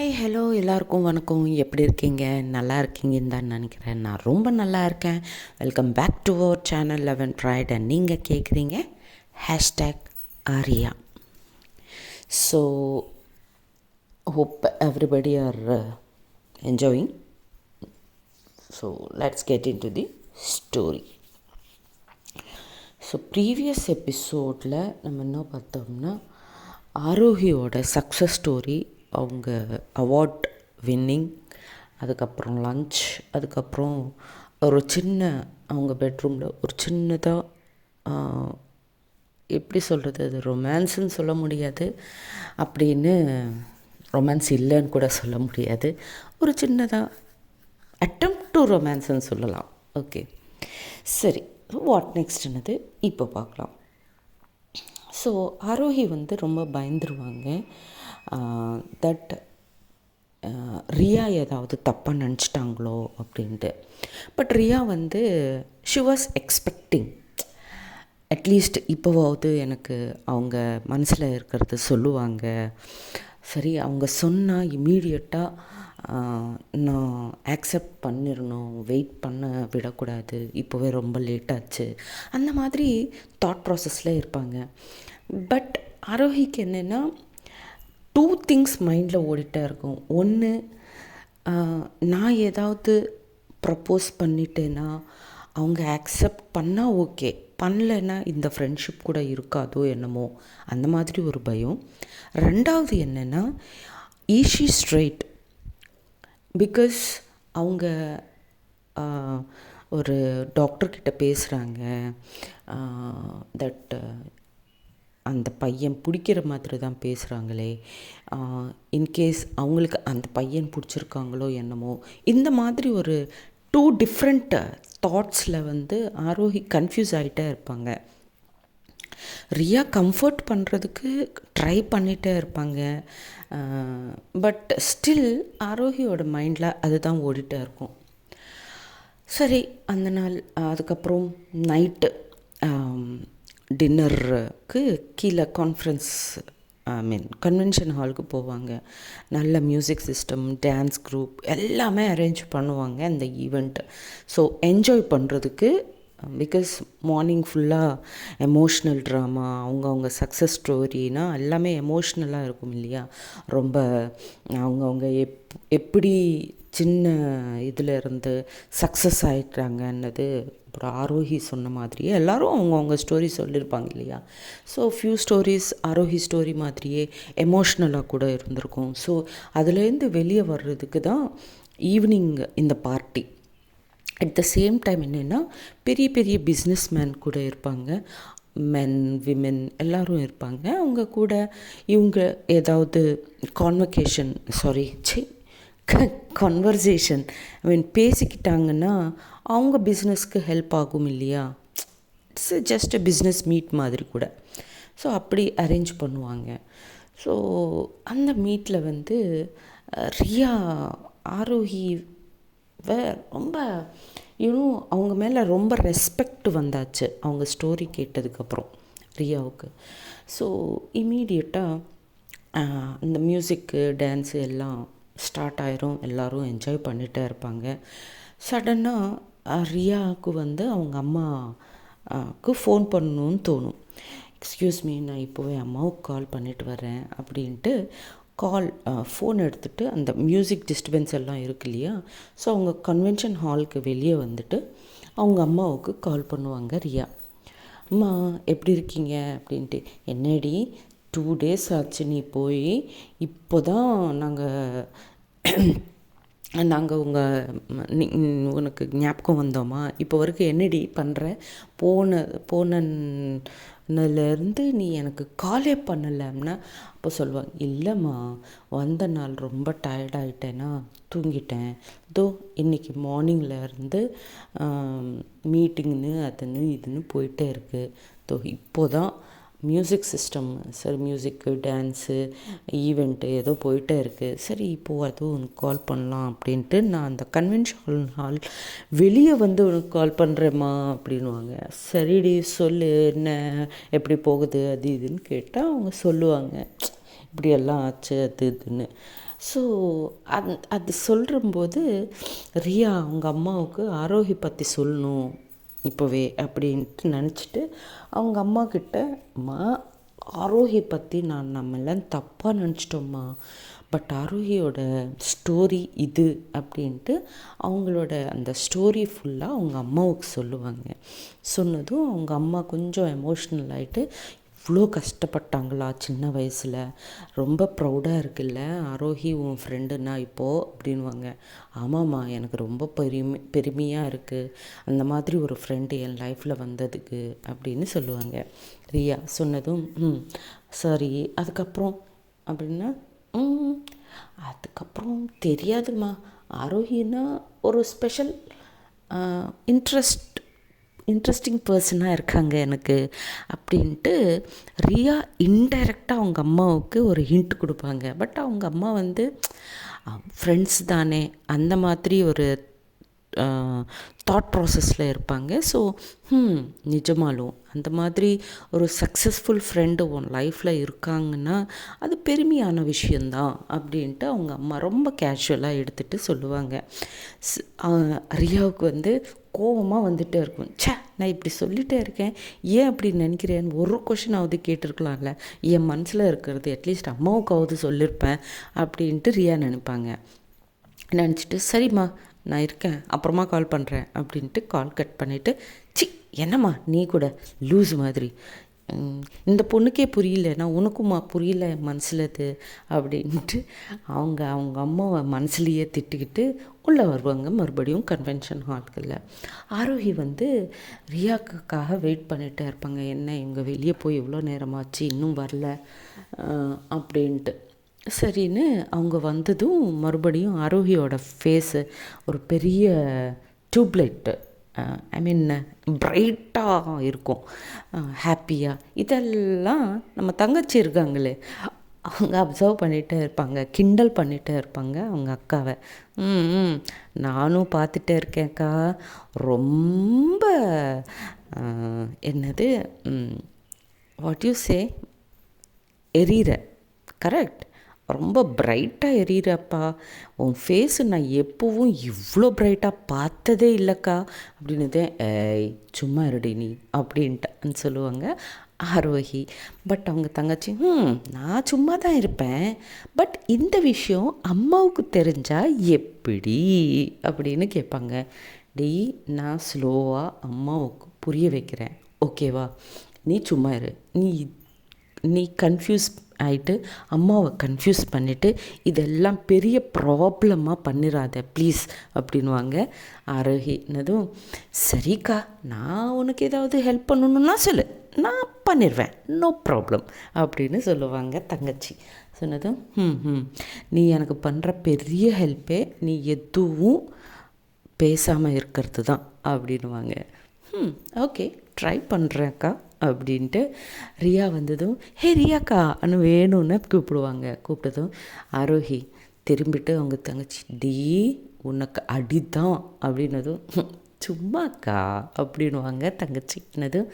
Hi hello எல்லாருக்கும் வணக்கம். எப்படி இருக்கீங்க? நல்லா இருக்கீங்கன்னு தான் நினைக்கிறேன். நான் ரொம்ப நல்லா இருக்கேன். Welcome back to our channel 11 bright. And நீங்கள் கேட்குறீங்க #Aariya. So hope everybody are enjoying. So let's get into the story. So previous எபிசோடில் நம்ம என்ன பார்த்தோம்னா, ஆரோஹியோட சக்ஸஸ் ஸ்டோரி, அவங்க அவார்ட் வின்னிங், அதுக்கப்புறம் லன்ச், அதுக்கப்புறம் ஒரு சின்ன அவங்க பெட்ரூமில் ஒரு சின்னதாக எப்படி சொல்கிறது, அது ரொமான்ஸுன்னு சொல்ல முடியாது, அப்படின்னு ரொமான்ஸ் இல்லைன்னு கூட சொல்ல முடியாது, ஒரு சின்னதாக அட்டெம்ப்ட் டு ரொமான்ஸ்ன்னு சொல்லலாம். ஓகே, சரி. வாட் நெக்ஸ்ட்னது இப்போ பார்க்கலாம். ஸோ ஆரோஹி ரொம்ப பயந்துருவாங்க தட் ரியா ஏதாவது தப்பாக நினச்சிட்டாங்களோ அப்படின்ட்டு. But Riya she was expecting, at least இப்போவாவது எனக்கு அவங்க மனசில் இருக்கிறது சொல்லுவாங்க. சரி, அவங்க சொன்னால் இம்மீடியட்டாக நான் ஆக்செப்ட் பண்ணிடணும், வெயிட் பண்ண விடக்கூடாது, இப்போவே ரொம்ப லேட்டாச்சு, அந்த மாதிரி தாட் ப்ராசஸில் இருப்பாங்க. பட் ஆரோஹிக்கு என்னென்னா, 2 திங்ஸ் மைண்டில் ஓடிட்டே இருக்கும். ஒன்று, நான் ஏதாவது ப்ரப்போஸ் பண்ணிட்டேன்னா அவங்க ஆக்செப்ட் பண்ணால் ஓகே, பண்ணலைன்னா இந்த ஃப்ரெண்ட்ஷிப் கூட இருக்காதோ என்னமோ, அந்த மாதிரி ஒரு பயம். ரெண்டாவது என்னென்னா, ஈஷி ஸ்ட்ரைட், பிகாஸ் அவங்க ஒரு டாக்டர்கிட்ட பேசுகிறாங்க தட் அந்த பையன் பிடிக்கிற மாதிரி தான் பேசுகிறாங்களே, இன்கேஸ் அவங்களுக்கு அந்த பையன் பிடிச்சிருக்காங்களோ என்னமோ, இந்த மாதிரி ஒரு 2 டிஃப்ரெண்ட் தாட்ஸில் ஆரோஹி கன்ஃபியூஸ் ஆகிட்டே இருப்பாங்க. ரியா கம்ஃபர்ட் பண்ணுறதுக்கு ட்ரை பண்ணிகிட்டே இருப்பாங்க. பட் ஸ்டில் ஆரோஹியோட மைண்டில் அதுதான் ஓடிட்டே இருக்கும். சரி, அந்த நாள் அதுக்கப்புறம் நைட்டு டின்னருக்கு கீழே கன்வென்ஷன் ஹாலுக்கு போவாங்க. நல்ல மியூசிக் சிஸ்டம், டான்ஸ் குரூப் எல்லாமே அரேஞ்ச் பண்ணுவாங்க அந்த ஈவெண்ட். ஸோ என்ஜாய் பண்ணுறதுக்கு, பிகாஸ் மார்னிங் ஃபுல்லாக எமோஷ்னல் ட்ராமா, அவங்கவுங்க சக்ஸஸ் ஸ்டோரினா எல்லாமே எமோஷ்னலாக இருக்கும் இல்லையா. ரொம்ப அவங்கவுங்க எப்படி சின்ன இதில் இருந்து சக்ஸஸ் ஆகிட்டாங்கன்னது அப்புறம் ஆரோஹி சொன்ன மாதிரியே எல்லோரும் அவங்கவுங்க ஸ்டோரி சொல்லியிருப்பாங்க இல்லையா. So few stories Arohi story மாதிரியே எமோஷ்னலாக கூட இருந்திருக்கும். ஸோ அதுலேருந்து வெளியே வர்றதுக்கு தான் ஈவினிங் இந்த party. At the same time என்னென்னா, பெரிய பெரிய பிஸ்னஸ் மேன் கூட இருப்பாங்க, மென் விமென் எல்லோரும் இருப்பாங்க. அவங்க கூட இவங்க ஏதாவது கன்வர்சேஷன் பேசிக்கிட்டாங்கன்னா அவங்க பிஸ்னஸ்க்கு ஹெல்ப் ஆகும் இல்லையா. It's just a business meet மாதிரி கூட. ஸோ அப்படி அரேஞ்ச் பண்ணுவாங்க. ஸோ அந்த மீட்டில் ரியா ஆரோஹி ரொம்ப அவங்க மேலே ரொம்ப ரெஸ்பெக்ட் வந்தாச்சு அவங்க ஸ்டோரி கேட்டதுக்கப்புறம் ரியாவுக்கு. ஸோ இம்மீடியட்டாக இந்த மியூசிக்கு டான்ஸு எல்லாம் ஸ்டார்ட் ஆயிரும். எல்லோரும் என்ஜாய் பண்ணிகிட்டே இருப்பாங்க. சடனாக ரியாவுக்கு அவங்க அம்மாவுக்கு ஃபோன் பண்ணணுன்னு தோணும். எக்ஸ்கியூஸ் மீ, நான் இப்போவே அம்மாவுக்கு கால் பண்ணிட்டு வரேன் அப்படின்ட்டு ஃபோன் எடுத்துகிட்டு, அந்த மியூசிக் டிஸ்டர்பன்ஸ் எல்லாம் இருக்கு இல்லையா. ஸோ அவங்க கன்வென்ஷன் ஹாலுக்கு வெளியே அவங்க அம்மாவுக்கு கால் பண்ணுவாங்க ரியா. அம்மா எப்படி இருக்கீங்க அப்படின்ட்டு. என்னடி 2 days ஆச்சு நீ போய், இப்போ தான் நாங்கள் உனக்கு ஞாபகம் வந்தோமா, இப்போ வரைக்கும் என்னடி பண்ணுற, போனலேருந்து நீ எனக்கு காலே பண்ணலைன்னா. அப்போ சொல்லுவாங்க, இல்லைம்மா வந்த நாள் ரொம்ப டயர்டாயிட்டேன்னா தூங்கிட்டேன், இன்றைக்கி மார்னிங்லேருந்து மீட்டிங்னு அதுன்னு இதுன்னு போயிட்டே இருக்குது, இப்போ தான் மியூசிக் சிஸ்டம், சரி மியூசிக்கு டான்ஸு ஈவெண்ட்டு ஏதோ போயிட்டே இருக்குது, சரி இப்போது அதுவும் உனக்கு கால் பண்ணலாம் அப்படின்ட்டு நான் அந்த கன்வென்ஷன் ஹால் வெளியே உனக்கு கால் பண்ணுறேம்மா அப்படின்வாங்க. சரிடி சொல்லு, என்ன எப்படி போகுது அது இதுன்னு கேட்டால் அவங்க சொல்லுவாங்க. இப்படியெல்லாம் ஆச்சு அது இதுன்னு. ஸோ அது சொல்லும்போது ரியா அவங்க அம்மாவுக்கு ஆரோஹி பற்றி சொல்லணும் இப்போவே அப்படின்ட்டு நினச்சிட்டு அவங்க அம்மா கிட்ட, அம்மா ஆரோஹி பற்றி நம்மெல்லாம் தப்பாக நினச்சிட்டோம்மா, பட் ஆரோஹியோட ஸ்டோரி இது அப்படின்ட்டு அவங்களோட அந்த ஸ்டோரி ஃபுல்லாக அவங்க அம்மாவுக்கு சொல்லுவாங்க. சொன்னதும் அவங்க அம்மா கொஞ்சம் எமோஷ்னல் ஆகிட்டு, இவ்வளோ கஷ்டப்பட்டாங்களா சின்ன வயசில், ரொம்ப ப்ரௌடாக இருக்குல்ல ஆரோஹி உன் ஃப்ரெண்டுன்னா இப்போது அப்படின்வாங்க. ஆமாம்மா, எனக்கு ரொம்ப பெருமையாக இருக்குது அந்த மாதிரி ஒரு ஃப்ரெண்டு என் லைஃப்பில் வந்ததுக்கு அப்படின்னு சொல்லுவாங்க. ரியா சொன்னதும் சரி அதுக்கப்புறம் அப்படின்னா, அதுக்கப்புறம் தெரியாதுமா, ஆரோஹின்னா ஒரு ஸ்பெஷல் இன்ட்ரெஸ்டிங் பர்சனாக இருக்காங்க எனக்கு அப்படின்ட்டு ரியா இன்டைரக்டாக அவங்க அம்மாவுக்கு ஒரு ஹிண்ட் கொடுப்பாங்க. பட் அவங்க அம்மா ஃப்ரெண்ட்ஸ் தானே அந்த மாதிரி ஒரு தாட் ப்ராசஸில் இருப்பாங்க. ஸோ நிஜமாலும் அந்த மாதிரி ஒரு சக்ஸஸ்ஃபுல் ஃப்ரெண்டு உன் லைஃப்பில் இருக்காங்கன்னா அது பெருமையான விஷயந்தான் அப்படின்ட்டு அவங்க அம்மா ரொம்ப கேஷுவலாக எடுத்துகிட்டு சொல்லுவாங்க. ரியாவுக்கு கோபமாக வந்துகிட்டே இருக்கும். நான் இப்படி சொல்லிகிட்டே இருக்கேன், ஏன் அப்படி நினைக்கிறேன்னு ஒரு கொஷினாவது கேட்டிருக்கலாம்ல, என் மனசில் இருக்கிறது அட்லீஸ்ட் அம்மாவுக்காவது சொல்லியிருப்பேன் அப்படின்ட்டு ரியா நினைப்பாங்க. நினச்சிட்டு சரிம்மா நான் இருக்கேன் அப்புறமா கால் பண்ணுறேன் அப்படின்ட்டு கால் கட் பண்ணிவிட்டு, என்னம்மா நீ கூட லூஸ் மாதிரி, இந்த பொண்ணுக்கே புரியலன்னா உனக்குமா புரியல என் மனசில் இது அப்படின்ட்டு அவங்க அம்மாவை மனசுலையே திட்டுக்கிட்டு உள்ளே வருவாங்க மறுபடியும் கன்வென்ஷன் ஹால்களில். ஆரோஹி ரியாக்காக வெயிட் பண்ணிகிட்டே இருப்பாங்க. என்ன இவங்க வெளியே போய் எவ்வளோ நேரமாச்சு இன்னும் வரல அப்படின்ட்டு. சரின்னு அவங்க வந்ததும் மறுபடியும் ஆரோஹியோட ஃபேஸு ஒரு பெரிய டியூப்லைட்டு, பிரைட்டாக இருக்கும், ஹாப்பியாக. இதெல்லாம் நம்ம தங்கச்சி இருக்காங்களே அவங்க அப்சர்வ் பண்ணிகிட்டே இருப்பாங்க, கிண்டல் பண்ணிகிட்டே இருப்பாங்க அவங்க அக்காவை. நானும் பார்த்துட்டே இருக்கேன்க்கா, ரொம்ப என்னது வாட் யூ சே, எரியிற, கரெக்ட், ரொம்ப பிரைட்டாக எரியிறப்பா, உன் ஃபேஸு நான் எப்போவும் இவ்வளோ பிரைட்டாக பார்த்ததே இல்லைக்கா அப்படின்னதே. சும்மா இருடி நீ அப்படின்ட்டு சொல்லுவாங்க ஆரோஹி. பட் அவங்க தங்கச்சி, நான் சும்மா தான் இருப்பேன், பட் இந்த விஷயம் அம்மாவுக்கு தெரிஞ்சால் எப்படி அப்படின்னு கேட்பாங்க. நான் ஸ்லோவாக அம்மாவுக்கு புரிய வைக்கிறேன், ஓகேவா, நீ சும்மா இரு, நீ கன்ஃபியூஸ் ஆகிட்டு அம்மாவை கன்ஃபியூஸ் பண்ணிவிட்டு இதெல்லாம் பெரிய ப்ராப்ளமாக பண்ணிடாத ப்ளீஸ் அப்படின்வாங்க. ஆரோஹினதும் சரிக்கா, நான் உனக்கு ஏதாவது ஹெல்ப் பண்ணணுன்னா சொல்லு, நான் பண்ணிடுவேன், நோ ப்ராப்ளம் அப்படின்னு சொல்லுவாங்க தங்கச்சி. சொன்னதும் நீ எனக்கு பண்ணுற பெரிய ஹெல்ப்பே நீ எதுவும் பேசாமல் இருக்கிறது தான் அப்படின்வாங்க. ஓகே ட்ரை பண்ணுறேன்க்கா அப்படின்ட்டு ரியா வந்ததும், ஹே ரியாக்கா அனு வேணும்னு கூப்பிடுவாங்க. கூப்பிட்டதும் ஆரோஹி திரும்பிட்டு அவங்க தங்கச்சி, உனக்கு அடிதான் அப்படின்னதும், சும்மாக்கா அப்படின்வாங்க தங்கச்சி. என்னதும்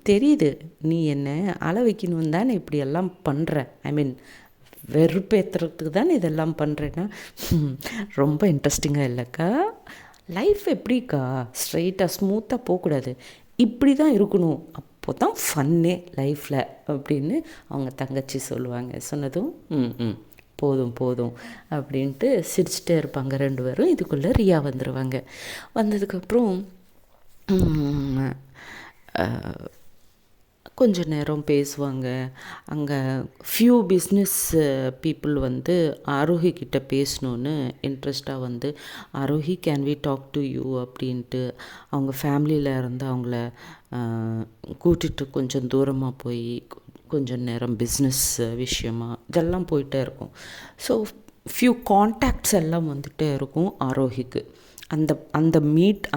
தெரியுது, நீ என்ன அழ வைக்கணும் தானே இப்படியெல்லாம் பண்ணுற, வெறுப்பேற்றுறதுக்கு தானே இதெல்லாம் பண்ணுறேன்னா, ரொம்ப இன்ட்ரெஸ்டிங்காக இல்லைக்கா, லைஃப் எப்படிக்கா ஸ்ட்ரெயிட்டாக ஸ்மூத்தாக போகக்கூடாது, இப்படி தான் இருக்கணும், அப்போ தான் ஃபன்னே லைஃப்பில் அப்படின்னு அவங்க தங்கச்சி சொல்லுவாங்க. சொன்னதும் போதும் அப்படின்ட்டு சிரிச்சிட்டே இருப்பாங்க ரெண்டு பேரும். இதுக்குள்ளே ரியா வந்துடுவாங்க. வந்ததுக்கப்புறம் கொஞ்ச நேரம் பேசுவாங்க. அங்கே ஃபியூ பிஸ்னஸ் பீப்புள் ஆரோஹி கிட்ட பேசணுன்னு இன்ட்ரெஸ்டாக Aarohi can we talk to you அப்படின்ட்டு அவங்க ஃபேமிலியில் இருந்து அவங்கள கூட்டிகிட்டு கொஞ்சம் தூரமாக போய் கொஞ்சம் நேரம் பிஸ்னஸ் விஷயமாக இதெல்லாம் போயிட்டே இருக்கும். ஸோ ஃபியூ கான்டாக்ட்ஸ் எல்லாம் வந்துகிட்டே இருக்கும் ஆரோஹிக்கு. அந்த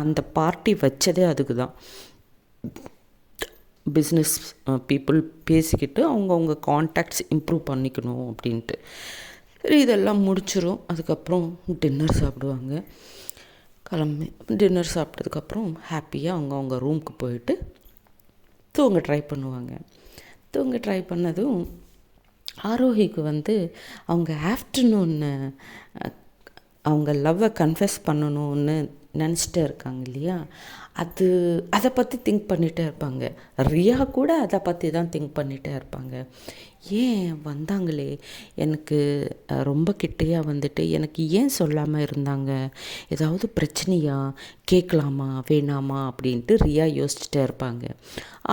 அந்த பார்ட்டி வச்சதே அதுக்கு தான். பிஸ்னஸ் பீப்புள் பேசிக்கிட்டு அவங்கவுங்க கான்டாக்ட்ஸ் இம்ப்ரூவ் பண்ணிக்கணும் அப்படின்ட்டு. சரி இதெல்லாம் முடிச்சிடும். அதுக்கப்புறம் டின்னர் சாப்பிடுவாங்க. டின்னர் சாப்பிட்டதுக்கப்புறம் ஹாப்பியாக அவங்கவுங்க ரூமுக்கு போயிட்டு தூங்க ட்ரை பண்ணுவாங்க. தூங்க ட்ரை பண்ணதும் ஆரோஹிக்கு வந்து அவங்க ஆஃப்டர்நூன் அவங்க லவ்வை கன்ஃபெஸ் பண்ணணும்னு நினச்சிட்டே இருக்காங்க இல்லையா, அதை பற்றி திங்க் பண்ணிகிட்டே இருப்பாங்க. ரியா கூட அதை பற்றி தான் திங்க் பண்ணிகிட்டே இருப்பாங்க. ஏன் வந்தாங்களே எனக்கு ரொம்ப கிட்டையாக வந்துட்டு எனக்கு ஏன் சொல்லாமல் இருந்தாங்க, ஏதாவது பிரச்சனையா, கேட்கலாமா வேணாமா அப்படின்ட்டு ரியா யோசிச்சுட்டே இருப்பாங்க.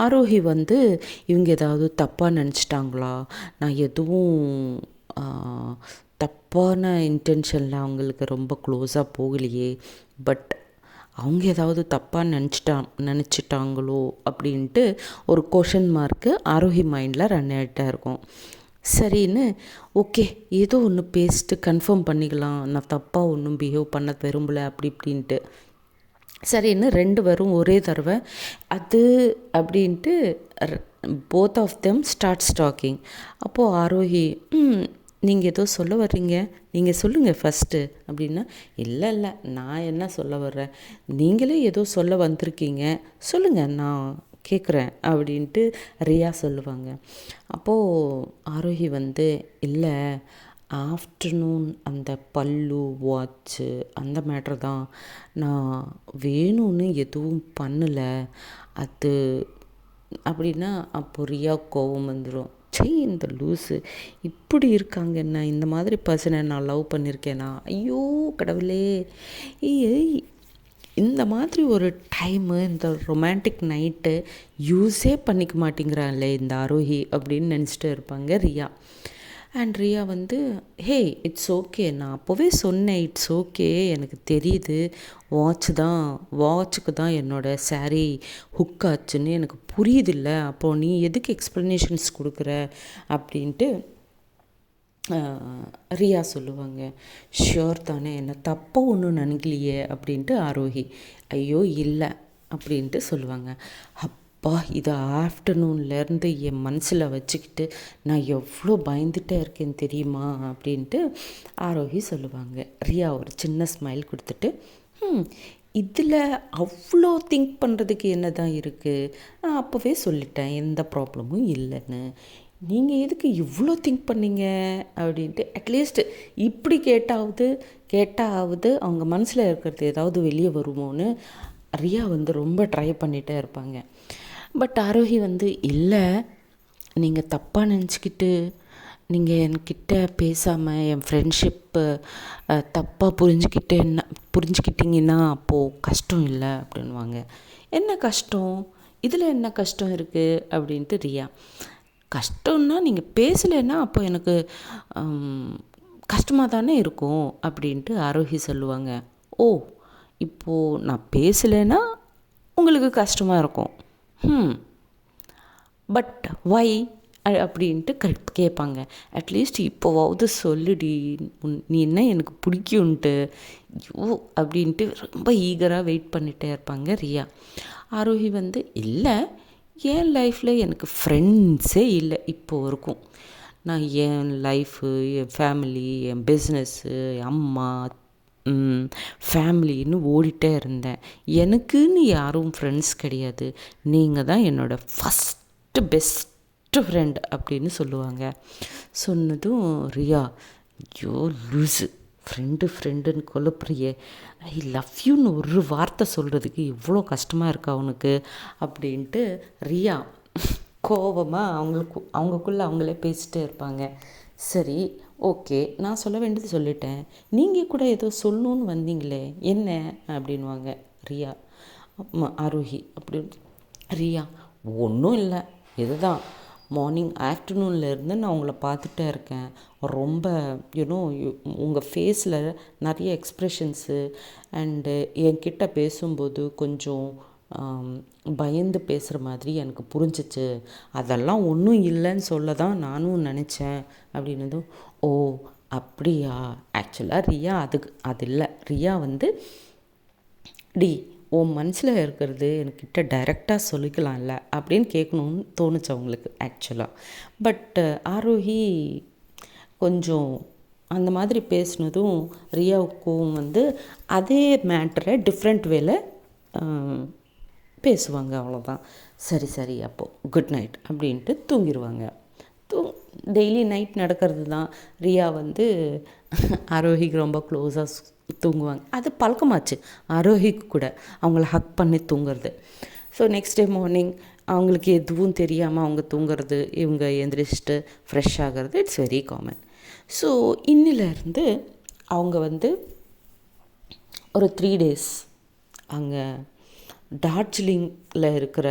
ஆரோஹி வந்து இவங்க ஏதாவது தப்பாக நினச்சிட்டாங்களா, நான் எதுவும் தப்பான இன்டென்ஷனில் அவங்களுக்கு ரொம்ப க்ளோஸாக போகலையே, பட் அவங்க ஏதாவது தப்பாக நினச்சிட்டாங்களோ அப்படின்ட்டு ஒரு கொஷின் மார்க்கு ஆரோஹி மைண்டில் ரன் ஆகிட்டே இருக்கும். சரின்னு ஓகே ஏதோ ஒன்று பேசிட்டு கன்ஃபார்ம் பண்ணிக்கலாம், நான் தப்பாக ஒன்றும் பிஹேவ் பண்ண விரும்பலை அப்படி இப்படின்ட்டு சரின்னு 2 பேரும் ஒரே தடவை அது அப்படின்ட்டு both of them starts talking. அப்போது ஆரோஹி நீங்கள் ஏதோ சொல்ல வர்றீங்க, நீங்கள் சொல்லுங்கள் ஃபஸ்ட்டு அப்படின்னா, இல்லை நான் என்ன சொல்ல வர்றேன், நீங்களே ஏதோ சொல்ல வந்திருக்கீங்க, சொல்லுங்கள் நான் கேட்குறேன் அப்படின்ட்டு ரியா சொல்லுவாங்க. அப்போது ஆரோஹி வந்து இல்லை ஆஃப்டர்நூன் அந்த பல்லு வாட்ச்சு அந்த மேட்ரு தான், நான் வேணும்னு எதுவும் பண்ணலை அது அப்படின்னா. அப்போ ரியா கோவம் வந்துடும். இந்த லூஸு இப்படி இருக்காங்க, என்ன இந்த மாதிரி பர்சனை நான் லவ் பண்ணியிருக்கேனா, ஐயோ கடவுளே, இந்த மாதிரி ஒரு டைமு இந்த ரொமான்டிக் நைட்டு யூஸே பண்ணிக்க மாட்டேங்கிறாங்களே இந்த ஆரோஹி அப்படின்னு நினச்சிட்டு இருப்பாங்க ரியா. அண்ட் ரியா வந்து ஹே இட்ஸ் ஓகே, நான் அப்போவே சொன்னேன் இட்ஸ் ஓகே, எனக்கு தெரியுது வாட்சுக்கு தான் என்னோடய சாரீ ஹுக் ஆச்சுன்னு எனக்கு புரியுதில்ல, அப்போது நீ எதுக்கு எக்ஸ்ப்ளனேஷன்ஸ் கொடுக்குற அப்படின்ட்டு ரியா சொல்லுவாங்க. ஷியோர் தானே, என்ன தப்பாக ஒன்றும் நினைக்கலையே அப்படின்ட்டு ஆரோஹி ஐயோ இல்லை அப்படின்ட்டு சொல்லுவாங்க. இது ஆஃப்டர்நூன்லேருந்து என் மனசில் வச்சுக்கிட்டு நான் எவ்வளோ பயந்துகிட்டே இருக்கேன்னு தெரியுமா அப்படின்ட்டு ஆரோஹி சொல்லுவாங்க. ரியா ஒரு சின்ன ஸ்மைல் கொடுத்துட்டு இதில் அவ்வளோ திங்க் பண்ணுறதுக்கு என்ன தான் இருக்குது, நான் அப்போவே சொல்லிட்டேன் எந்த ப்ராப்ளமும் இல்லைன்னு, நீங்கள் எதுக்கு இவ்வளோ திங்க் பண்ணீங்க அப்படின்ட்டு. அட்லீஸ்ட் இப்படி கேட்டாவது அவங்க மனசில் இருக்கிறது ஏதாவது வெளியே வருமோன்னு ரியா வந்து ரொம்ப ட்ரை பண்ணிகிட்டே இருப்பாங்க. பட் ஆரோஹி வந்து இல்லை, நீங்கள் தப்பாக நினச்சிக்கிட்டு நீங்கள் என்கிட்ட பேசாமல் என் ஃப்ரெண்ட்ஷிப்பு தப்பாக புரிஞ்சுக்கிட்டிங்கன்னா அப்போது கஷ்டம் இல்லை அப்படின்வாங்க. என்ன கஷ்டம், இதில் என்ன கஷ்டம் இருக்குது அப்படின்ட்டு ரியா. கஷ்டம்னா நீங்கள் பேசலைன்னா அப்போ எனக்கு கஷ்டமாக தானே இருக்கும் அப்படின்ட்டு ஆரோஹி சொல்லுவாங்க. ஓ இப்போது நான் பேசலைன்னா உங்களுக்கு கஷ்டமாக இருக்கும், பட் வை அப்படின்ட்டு கேட்பாங்க. அட்லீஸ்ட் இப்போவாவது சொல்லுடி, நீ என்ன எனக்கு பிடிக்கும்ன்ட்டு ஐயோ அப்படின்ட்டு ரொம்ப ஈகராக வெயிட் பண்ணிகிட்டே இருப்பாங்க ரியா. ஆரோஹி வந்து இல்லை, என் லைஃப்பில் எனக்கு ஃப்ரெண்ட்ஸே இல்லை இப்போ வரைக்கும், நான் என் லைஃபு என் ஃபேமிலி என் பிஸ்னஸ்ஸு அம்மா ஃபேமிலின்னு ஓடிட்டே இருந்தேன், எனக்குன்னு யாரும் ஃப்ரெண்ட்ஸ் கிடையாது, நீங்கள் தான் என்னோடய ஃபஸ்ட்டு பெஸ்ட்டு ஃப்ரெண்ட் அப்படின்னு சொல்லுவாங்க. சொன்னதும் ரியா ஐயோ லூஸு, ஃப்ரெண்டுன்னு கொல்லப்புறியே, ஐ லவ் யூன்னு ஒரு வார்த்தை சொல்கிறதுக்கு இவ்வளோ கஷ்டமாக இருக்கா அவனுக்கு அப்படின்ட்டு ரியா கோபமாக அவங்களுக்குள்ளே அவங்களே பேசிகிட்டே இருப்பாங்க. சரி ஓகே, நான் சொல்ல வேண்டியது சொல்லிட்டேன், நீங்கள் கூட ஏதோ சொல்லணுன்னு வந்தீங்களே என்ன அப்படின்வாங்க ரியா. ஆரோஹி அப்படி ரியா ஒன்றும் இல்லை, இதுதான் மார்னிங் ஆஃப்டர்நூன்லேருந்து நான் உங்களை பார்த்துட்டே இருக்கேன், ரொம்ப உங்கள் ஃபேஸில் நிறைய எக்ஸ்ப்ரெஷன்ஸு அண்டு என்கிட்ட பேசும்போது கொஞ்சம் பயந்து பேசுகிற மாதிரி எனக்கு புரிஞ்சிச்சு, அதெல்லாம் ஒன்றும் இல்லைன்னு சொல்ல தான் நானும் நினச்சேன் அப்படின்னதும் ஓ அப்படியா. ஆக்சுவலாக ரியா அது இல்லை, ரியா வந்து உன் மனசில் இருக்கிறது என்கிட்ட டைரெக்டாக சொல்லிக்கலாம்ல அப்படின்னு கேட்கணுன்னு தோணுச்சு அவங்களுக்கு ஆக்சுவலாக. பட் ஆரோஹி கொஞ்சம் அந்த மாதிரி பேசினதும் ரியாவுக்கும் வந்து அதே மேட்டரை டிஃப்ரெண்ட் வேல பேசுவாங்க, அவ்வளோதான். சரி அப்போது குட் நைட் அப்படின்ட்டு தூங்கிடுவாங்க. டெய்லி நைட் நடக்கிறது தான். ரியா வந்து ஆரோஹிக்கு ரொம்ப க்ளோஸாக தூங்குவாங்க. அது பழக்கமாச்சு ஆரோஹிக்கு கூட, அவங்கள ஹக் பண்ணி தூங்குறது. ஸோ நெக்ஸ்ட் டே மார்னிங் அவங்களுக்கு எதுவும் தெரியாமல் அவங்க தூங்குறது, இவங்க எந்திரிச்சிட்டு ஃப்ரெஷ் ஆகிறது, இட்ஸ் வெரி காமன். ஸோ இன்னிலேருந்து அவங்க வந்து ஒரு 3 days அங்கே டார்ஜிலிங்கில் இருக்கிற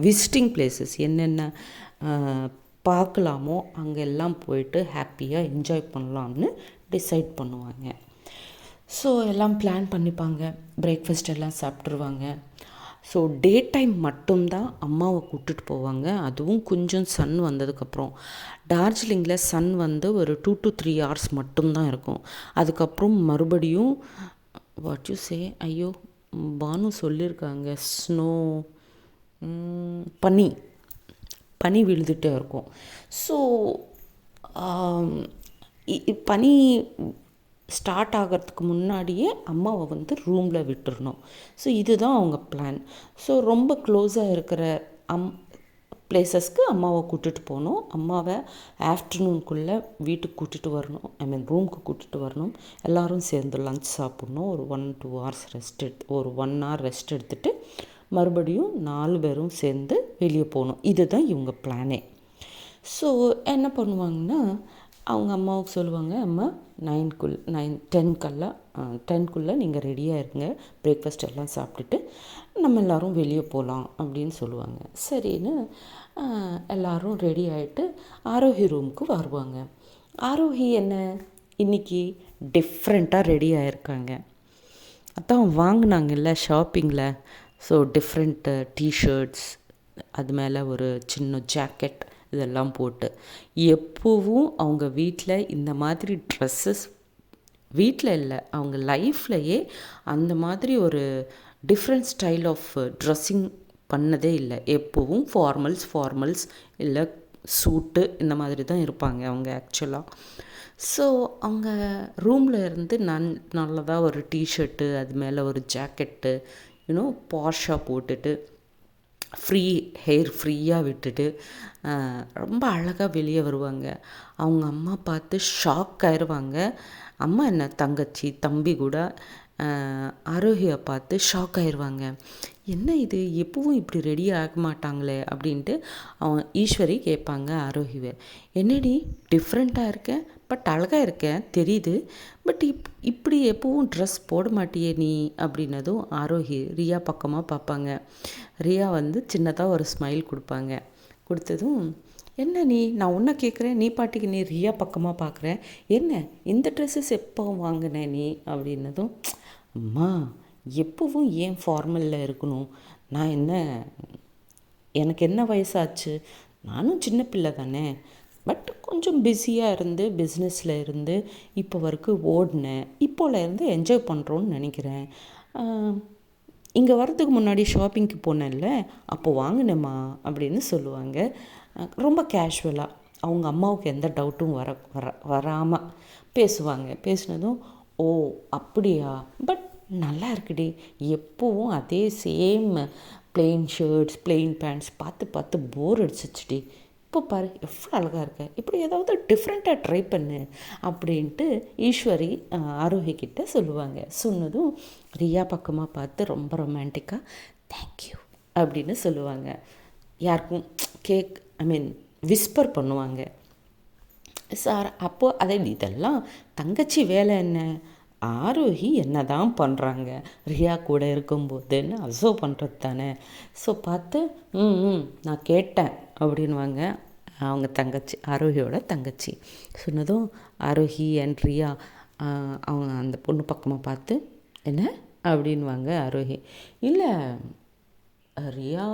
விசிட்டிங் பிளேசஸ் என்னென்ன பார்க்கலாமோ அங்கெல்லாம் போயிட்டு ஹாப்பியாக என்ஜாய் பண்ணலாம்னு டிசைட் பண்ணுவாங்க. ஸோ எல்லாம் பிளான் பண்ணிப்பாங்க. பிரேக்ஃபாஸ்ட் எல்லாம் சாப்பிட்ருவாங்க. ஸோ டே டைம் மட்டும்தான் அம்மாவை கூப்பிட்டுட்டு போவாங்க. அதுவும் கொஞ்சம் சன் வந்ததுக்கப்புறம். டார்ஜிலிங்கில் சன் வந்து ஒரு 2 to 3 hours மட்டும்தான் இருக்கும். அதுக்கப்புறம் மறுபடியும் வாட் யூ சே, ஐயோ பானு சொல்லியிருக்காங்க, ஸ்னோ, பனி பனி விழுதுகிட்டே இருக்கும். ஸோ பனி ஸ்டார்ட் ஆகிறதுக்கு முன்னாடியே அம்மாவை வந்து ரூமில் விட்டுறணும். ஸோ இதுதான் அவங்க பிளான். ஸோ ரொம்ப க்ளோஸாக இருக்கிற பிளேசஸ்க்கு அம்மாவை கூட்டிகிட்டு போகணும். அம்மாவை ஆஃப்டர்நூனுக்குள்ளே வீட்டுக்கு கூட்டிகிட்டு வரணும், ரூமுக்கு கூட்டிகிட்டு வரணும். எல்லோரும் சேர்ந்து லஞ்ச் சாப்பிட்ணும். ஒரு 1-2 hours ஒரு 1 hour ரெஸ்ட் எடுத்துகிட்டு மறுபடியும் 4 பேரும் சேர்ந்து வெளியே போகணும். இதுதான் இவங்க பிளானே. ஸோ என்ன பண்ணுவாங்கன்னா, அவங்க அம்மாவுக்கு சொல்லுவாங்க, அம்மா 10க்குள்ளே நீங்கள் ரெடியாக இருங்க, பிரேக்ஃபாஸ்ட் எல்லாம் சாப்பிட்டுட்டு நம்ம எல்லோரும் வெளியே போகலாம் அப்படின்னு சொல்லுவாங்க. சரின்னு எல்லோரும் ரெடி ஆகிட்டு ஆரோஹி ரூமுக்கு வருவாங்க. ஆரோஹி என்ன இன்றைக்கி டிஃப்ரெண்ட்டாக ரெடி ஆகிருக்காங்க. அதான் வாங்கினாங்கல்ல ஷாப்பிங்கில். ஸோ டிஃப்ரெண்ட்டு டிஷர்ட்ஸ், அது மேலே ஒரு சின்ன ஜாக்கெட், இதெல்லாம் போட்டு. எப்போவும் அவங்க வீட்டில் இந்த மாதிரி ட்ரெஸ்ஸஸ், வீட்டில் இல்லை அவங்க லைஃப்லையே அந்த மாதிரி ஒரு டிஃப்ரெண்ட் ஸ்டைல் ஆஃப் ட்ரெஸ்ஸிங் பண்ணதே இல்லை. எப்போவும் ஃபார்மல்ஸ் இல்லை சூட்டு, இந்த மாதிரி தான் இருப்பாங்க அவங்க ஆக்சுவலாக. ஸோ அவங்க ரூமில் இருந்து நல்லதாக ஒரு டிஷர்ட்டு, அது மேலே ஒரு ஜாக்கெட்டு, பாஷாக போட்டுட்டு ஹெயர் ஃப்ரீயாக விட்டுட்டு ரொம்ப அழகாக வெளியே வருவாங்க. அவங்க அம்மா பார்த்து ஷாக் ஆயிடுவாங்க. அம்மா என்ன, தங்கச்சி தம்பி கூட ஆரோஹியை பார்த்து ஷாக் ஆயிடுவாங்க. என்ன இது, எப்பவும் இப்படி ரெடி ஆக மாட்டாங்களே அப்படின்ட்டு அவன் ஈஸ்வரி கேட்பாங்க ஆரோஹிவை, என்னடி டிஃப்ரெண்ட்டாக இருக்கேன், பட் அழகாக இருக்கேன் தெரியுது, பட் இப்படி எப்பவும் ட்ரெஸ் போட மாட்டியே நீ அப்படின்னதும் ஆரோஹி ரியா பக்கமாக பார்ப்பாங்க. ரியா வந்து சின்னதாக ஒரு ஸ்மைல் கொடுத்ததும், என்ன நீ, நான் ஒன்றை கேட்குறேன், நீ பாட்டிக்கு நீ ரியா பக்கமாக பார்க்குறேன், என்ன இந்த ட்ரெஸ்ஸஸ் எப்போ வாங்கினேன் நீ அப்படின்னதும், அம்மா எப்பவும் ஏன் ஃபார்மலில் இருக்கணும், நான் என்ன, எனக்கு என்ன வயசாச்சு, நானும் சின்ன பிள்ளை தானே, பட் கொஞ்சம் பிஸியாக இருந்து பிஸ்னஸில் இருந்து இப்போ வரைக்கும் ஓடினேன், இப்போலேருந்து என்ஜாய் பண்ணுறோன்னு நினைக்கிறேன். இங்கே வரதுக்கு முன்னாடி ஷாப்பிங்க்கு போனேன்ல, அப்போ வாங்கினேம்மா அப்படின்னு சொல்லுவாங்க. ரொம்ப கேஷுவலாக, அவங்க அம்மாவுக்கு எந்த டவுட்டும் வராமல் பேசுவாங்க. பேசினதும், ஓ அப்படியா, பட் நல்லா இருக்குடி, எப்போவும் அதே same plain shirts plain pants பார்த்து போர் அடிச்சிச்சுடி, இப்போ பாரு எவ்வளோ அழகாக இருக்க, இப்படி ஏதாவது டிஃப்ரெண்ட்டாக ட்ரை பண்ணு அப்படின்ட்டு ஈஸ்வரி ஆரோஹி கிட்ட சொல்லுவாங்க. சொன்னதும் ரியா பக்கமாக பார்த்து ரொம்ப ரொமான்டிக்காக தேங்க்யூ அப்படின்னு சொல்லுவாங்க. யாருக்கும் விஸ்பர் பண்ணுவாங்க. சார் அப்போது அதை, இதெல்லாம் தங்கச்சி வேலை என்ன, ஆரோஹி என்ன தான் பண்ணுறாங்க ரியா கூட இருக்கும்போதுன்னு அப்சர்வ் பண்ணுறது தானே. ஸோ பார்த்து நான் கேட்டேன் அப்படின்வாங்க அவங்க தங்கச்சி, ஆரோஹியோட தங்கச்சி. சொன்னதும் ஆரோஹி அண்ட் ரியா அவங்க அந்த பொண்ணு பக்கமாக பார்த்து, என்ன அப்படின்வாங்க ஆரோஹி. இல்லை ரியா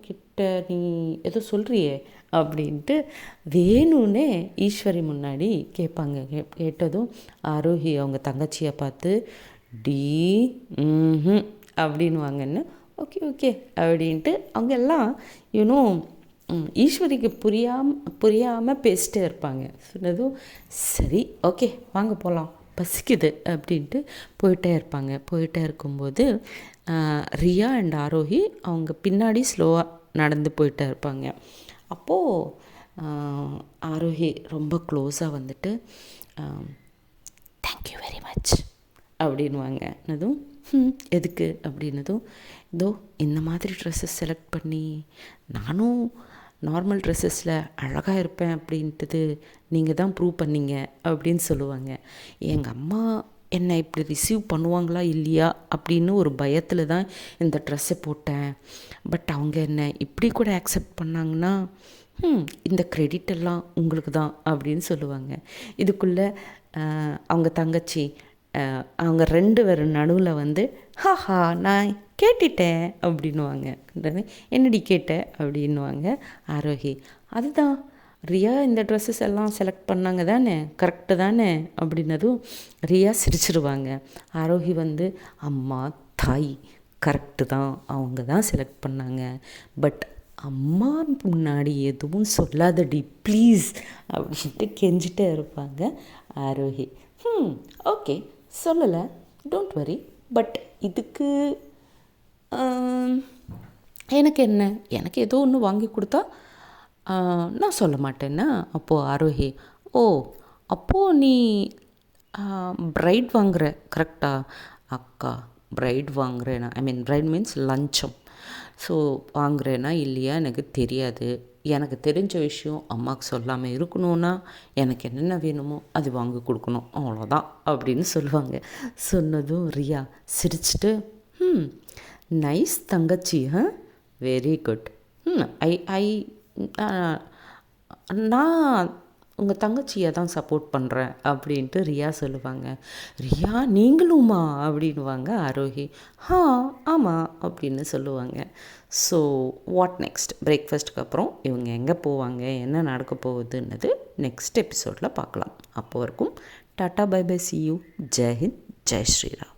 கிட்ட நீ ஏதோ சொல்கிறியே அப்படின்ட்டு வேணும்னே ஈஸ்வரி முன்னாடி கேட்பாங்க. கேட்டதும் ஆரோஹி அவங்க தங்கச்சியை பார்த்து டி அப்படின்வாங்கன்னு, ஓகே அப்படின்ட்டு அவங்க எல்லாம் ஈஸ்வரிக்கு புரியாமல் பேசிட்டே இருப்பாங்க. சொன்னதும் சரி ஓகே வாங்க போகலாம், பசிக்குது அப்படின்ட்டு போயிட்டே இருப்பாங்க. போயிட்டே இருக்கும்போது ரியா அண்ட் ஆரோஹி அவங்க பின்னாடி ஸ்லோவாக நடந்து போயிட்டே இருப்பாங்க. அப்போது ஆரோஹி ரொம்ப க்ளோஸாக வந்துட்டு தேங்க்யூ வெரி மச் அப்படின்வாங்க. அதுவும் எதுக்கு அப்படின்னதும், இதோ இந்த மாதிரி ட்ரெஸ்ஸஸ் செலக்ட் பண்ணி நானும் நார்மல் ட்ரெஸ்ஸஸில் அழகாக இருப்பேன் அப்படின்ட்டு நீங்கள் தான் ப்ரூவ் பண்ணீங்க அப்படின்னு சொல்லுவாங்க. எங்கள் அம்மா என்னை இப்படி ரிசீவ் பண்ணுவாங்களா இல்லையா அப்படின்னு ஒரு பயத்தில் தான் இந்த ட்ரெஸ்ஸை போட்டேன். பட் அவங்க என்னை இப்படி கூட அக்செப்ட் பண்ணாங்கன்னா இந்த கிரெடிட் எல்லாம் உங்களுக்கு தான் அப்படின்னு சொல்லுவாங்க. இதுக்குள்ளே அவங்க தங்கச்சி அவங்க 2 பேர் நடுவில் வந்து ஹாஹா நான் கேட்டுட்டேன் அப்படின்வாங்க. என்னடி கேட்ட அப்படின்வாங்க ஆரோஹி. அதுதான் ரியா இந்த ட்ரெஸ்ஸஸ் எல்லாம் செலக்ட் பண்ணாங்க தானே, கரெக்டு தானே அப்படின்னதும் ரியா சிரிச்சிருவாங்க. ஆரோஹி வந்து அம்மா தாய் கரெக்டு தான், அவங்க தான் செலக்ட் பண்ணாங்க. பட் அம்மா முன்னாடி எதுவும் சொல்லாதடி ப்ளீஸ் அப்படின்ட்டு கெஞ்சிட்டே இருப்பாங்க ஆரோஹி. ஓகே சொல்லலை, டோன்ட் வரி. பட் இதுக்கு எனக்கு என்ன, எனக்கு ஏதோ ஒன்று வாங்கி கொடுத்தா நான் சொல்ல மாட்டேன்னா. அப்போது ஆரோஹி, ஓ அப்போது நீ ப்ரைட் வாங்குற கரெக்டா? அக்கா ப்ரைட் வாங்குறேன்னா, ஐ மீன் ப்ரைட் மீன்ஸ் லஞ்சம். ஸோ வாங்குறேன்னா இல்லையா எனக்கு தெரியாது. எனக்கு தெரிஞ்ச விஷயம் அம்மாவுக்கு சொல்லாமல் இருக்கணும்னா எனக்கு என்னென்ன வேணுமோ அது வாங்கி கொடுக்கணும், அவ்வளோதான் அப்படின்னு சொல்லுவாங்க. சொன்னதும் ரியா சிரிச்சிட்டு நைஸ் தங்கச்சி, வெரி குட். ஐ ஐ நான் உங்கள் தங்கச்சியை தான் சப்போர்ட் பண்ணுறேன் அப்படின்ட்டு ரியா சொல்லுவாங்க. ரியா நீங்களுமா அப்படின்வாங்க ஆரோஹி. ஆமாம் அப்படின்னு சொல்லுவாங்க. ஸோ வாட் நெக்ஸ்ட், பிரேக்ஃபாஸ்ட்டுக்கு அப்புறம் இவங்க எங்கே போவாங்க, என்ன நடக்க போகுதுன்னது நெக்ஸ்ட் எபிசோடில் பார்க்கலாம். அப்போ வரைக்கும் tata bye bye, see you, Jai Hind, Jai Sriram.